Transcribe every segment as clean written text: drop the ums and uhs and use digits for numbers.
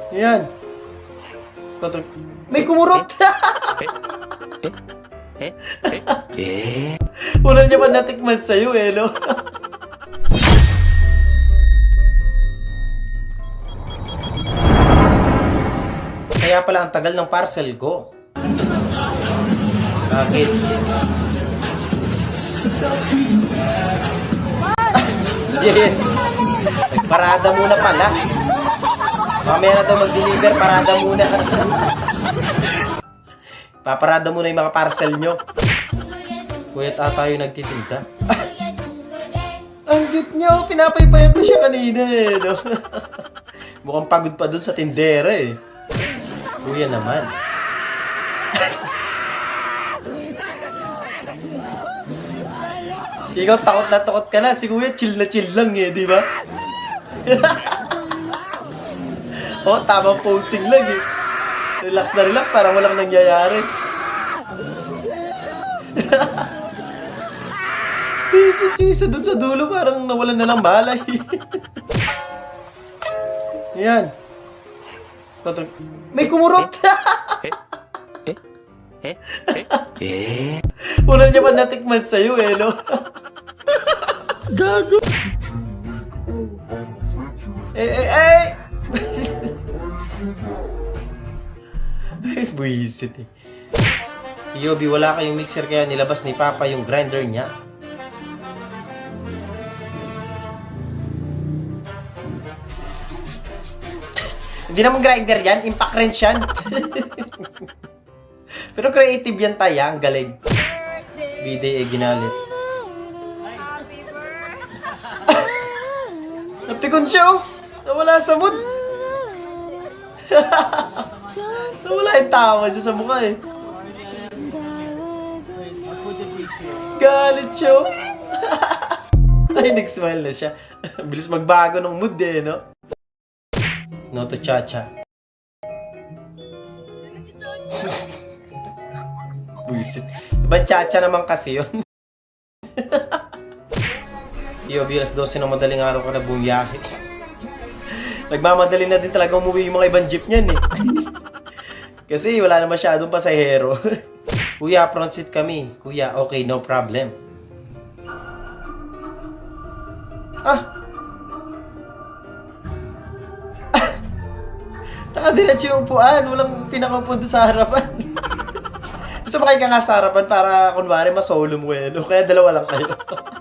Yan. May kumurot! Una niya pa natikman sa'yo eh, no? Kaya pala ang tagal ng parcel ko. Bakit? Jen, parada muna pala. Mamaya na daw mag-deliver, parada muna. Paparada muna yung mga parcel nyo. Kuya tayo nagtitinda. Ang cute nyo, pinapaypayan pa siya kanina eh, no? Mukhang pagod pa dun sa tindera eh. Kuya naman. Ikaw takot na takot ka na. Si Kuya chill na chill lang eh, di ba? Oh, tamang posing lang eh. Relax na relax, parang walang nangyayari. Yung isa dun sa dulo, parang nawalan na lang balay. Yan. May kumurot! Una niya pa natikman sa'yo eh, no? Gago! Buisit eh. Yobi, wala kayong mixer kaya nilabas ni Papa yung grinder niya. Hindi naman grinder yan, impact wrench yan. Pero creative yan tayo, ang galing. Biday eh ginalit. Napikon siya oh. Nawala sa mood. Nawala yung tawa dyan sa mukha eh. Galit siya oh. Ay, nag-smile na siya. Bilis magbago ng mood eh, no? No to cha-cha. Buisit. Ibang cha-cha naman kasi yun. Yobi, alas 12 ng madaling araw ka na bumiyahe. Nagmamadali na din talaga umuwi yung mga ibang jeep niyan eh. Kasi wala na masyadong pasahero. Kuya, front seat kami. Kuya, okay, no problem. Nakadiretso yung upuan. Walang pinakapunta sa harapan. Sumakay ka nga sa harapan para kunwari masolo mo eh. No? Kaya dalawa lang kayo.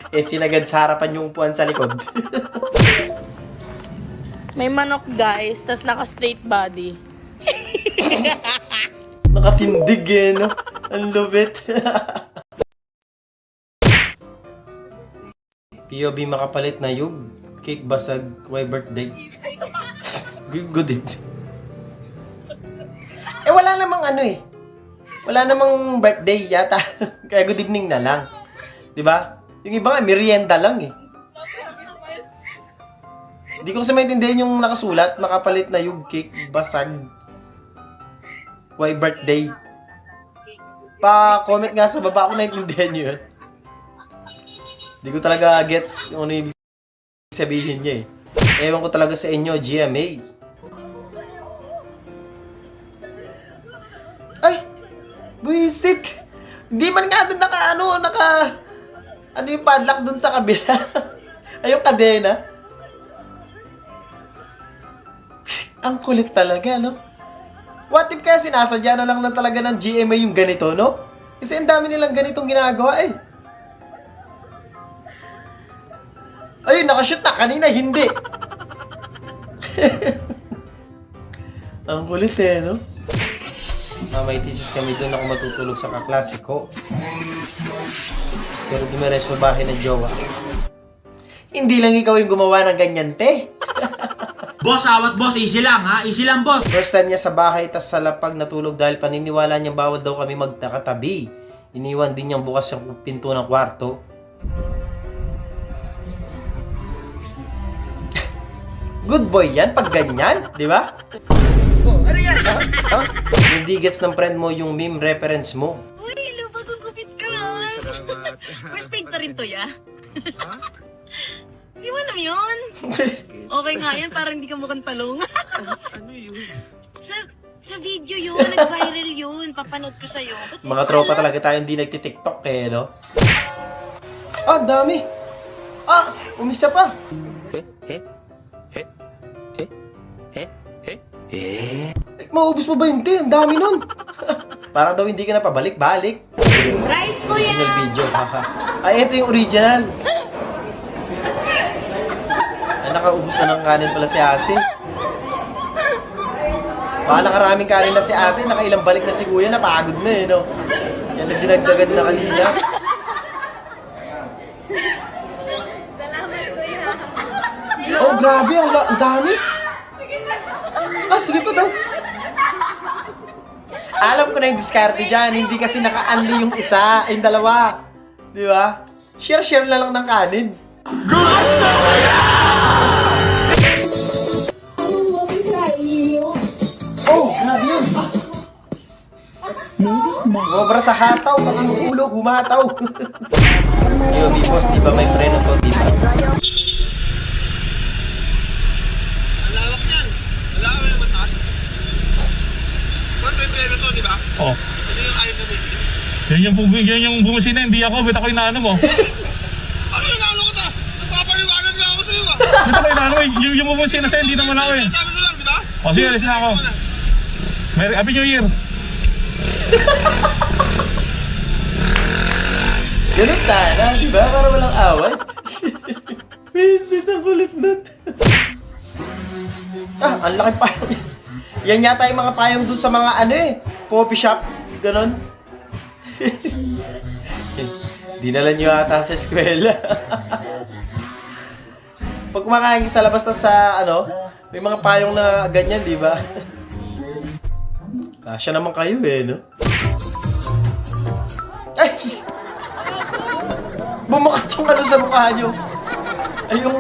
Eh sinagad sa harapan yung upuan sa likod. May manok guys, tas naka-straight body. Nakatindig eh, no? Ang lupit. POB makapalit na yug. Cake basag. Why birthday? Good evening. Eh wala namang ano eh. Wala namang birthday yata. Kaya good evening na lang. 'Di ba? Yung iba nga merienda lang eh. Hindi ko kasi maintindihan yung nakasulat, makapalit na yung cake, basag. Why birthday? Pa-comment nga sa baba kung naintindihan nyo yun. Hindi ko talaga gets yung ano yung sabihin niya eh. Ewan ko talaga sa inyo, GMA. Ay! Buisit! Hindi man nga doon ano yung padlock doon sa kabila? Ay, yung kadena. Ang kulit talaga, no? What if kaya sinasadya na lang talaga ng GMA yung ganito, no? Kasi ang dami nilang ganitong ginagawa, eh. Ayun, nakashoot na. Kanina, hindi. Ang kulit, eh, no? May thesis kami doon ako matutulog sa kaklase ko. Pero dumiretso sa bahay ng jowa. Hindi lang ikaw yung gumawa ng ganyan, te. Boss, awat boss, easy lang ha, easy lang boss. First time niya sa bahay, tas sa lapag natulog dahil paniniwala niyang bawal daw kami magkakatabi. Iniwan din niyang bukas yung pinto ng kwarto. Good boy yan pag ganyan, di ba? Oh, ano yan? Yung digets ng friend mo, yung meme reference mo. Uy, lupag ang gupit ka. First paid pa rin to, ya? Di mo alam yun? Okay nga yan, parang hindi ka mukhang talong. Ano yun? Sa video yun, nag-viral yun. Papanood ko sa'yo. Ba't Mga tropa talaga tayo hindi nagtitiktok eh, no? Ah, dami! Ah, umisa pa! Eh, maubos mo ba yun, te? Ang dami nun! Para daw hindi ka na pabalik-balik. Rice ko yan! Original video, haha. Ay, ito yung original. Ay, nakaubos na ng kanin pala si ate. Baka nakaraming kanin na si ate, nakailang balik na si kuya, napagod na eh, no? Yan ang dinagdagan na kanina. Oh, grabe, ang dami. Ah, sige pa daw. Alam ko na yung diskarte dyan, hindi kasi naka-unli yung isa, yung dalawa. Di ba? Share na lang ng kanin. Oh, grabe yun. Mobra sa hataw, pag ang ulo, humataw. Yo, Bipos, di ba may preno to, di ba? Malawak yan. Wala ka naman taas. Ba't may preno to, di ba? Oh. Ano yung ayaw gamitin? Yan yung bumusina, hindi ako. Ba't ako inaano mo? Ano yung nalo ko ta? Nagpapaliwanag na ako sa'yo ah. Ba't ako inaano mo? Yung bumusina sa'yo, hindi naman ako eh. Sabi ko lang, di ba? O sige, alis na ako. Happy New Year. Ganun sana, di ba? Para walang away. Visit ang kulit nun. Ah, ang laki payong. Yan yata yung mga payong dun sa mga ano eh, coffee shop. Ganon. Dinala nyo ata sa eskwela. Pag kumakain ka sa labas na sa ano, may mga payong na ganyan, di ba? Kasya naman kayo eh, no? Ay! Bumakat yung ano sa mukha nyo. Ay, yung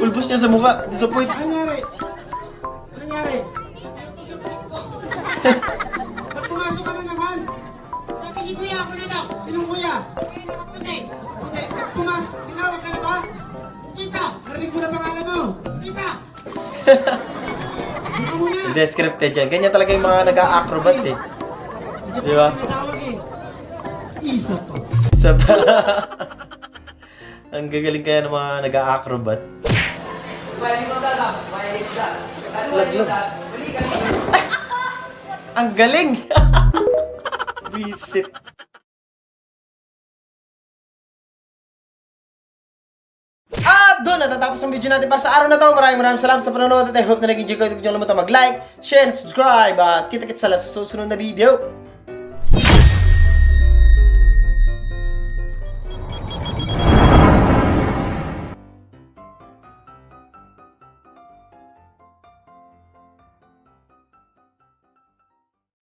pulbos niya sa mukha. Doon sa point. Ano nangyari? Ano nangyari? Ba't pumasok ka na naman? Sabi ni Kuya ako na daw. Sinong Kuya? Puti. Puti. Ba't pumasok? Tinawag ka na ba? Hindi pa. Narinig mo na pangalan mo. Hindi pa. Hindi ka muna. Hindi, scripted yan. Ganyan talaga yung mga nag-a-acrobat eh. Di ba? Tinatawag eh. Isa pa. Isa ba? Ang gagaling kaya ng mga nag-a-acrobat. Laglag. Ang galing! Visit. At doon natatapos ang video natin para sa araw na to. Maraming salamat sa panonood at I hope na nag-enjoy kayo. Huwag niyo kalimutan mag-like, share, and subscribe. At kita-kits sa susunod na video.